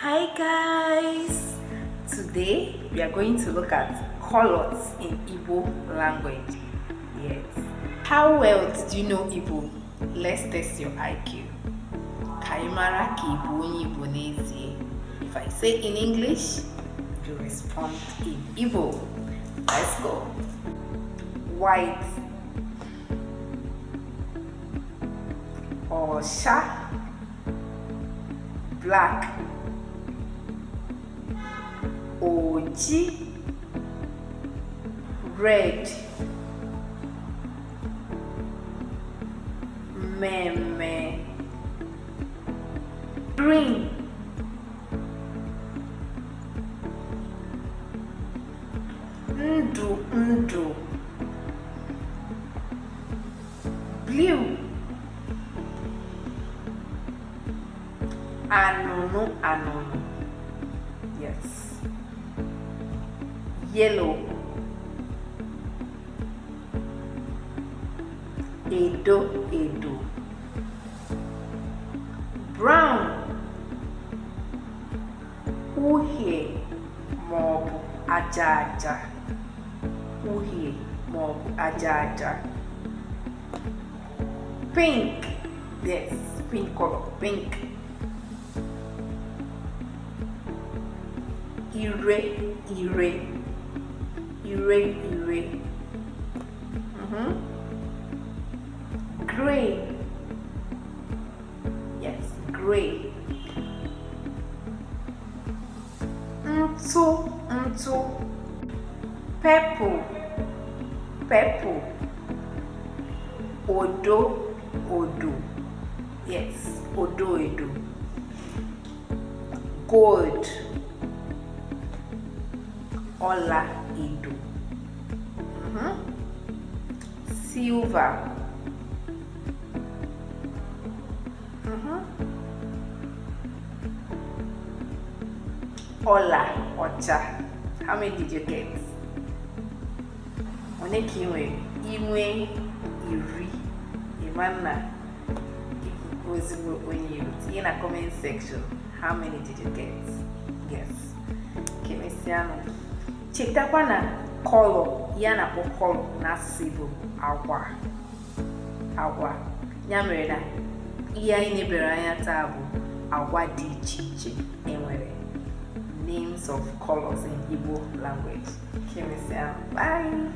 Hi guys! Today we are going to look at colors in Igbo language. Yes. How well did you know Igbo? Let's test your IQ. Kaimara ki Igbo onye Igbo n'ezie. If I say in English, you respond in Igbo. Let's go. White. Osha. Black. Oji, red, meme, green, ndu, blue, anunu, yes. Yellow, edo, brown, uhie maọbụ aja, uhie maọbụ aja, pink, yes, pink color, pink, ire, gray, yes, gray, ntu, purple, odo, yes, odo, gold, ola edo, silver, ola ocha. How many did you get? One kiwe inwe iri imana ozugbo onye iru in a comment section. How many did you get? Yes. Kemesiano. Chetakwa na color ya na po color na asụsụ agwa ya mere na ihe anyị nebere anya taa bụ agwa dị iche iche enwere names of colors in Igbo language. Bye.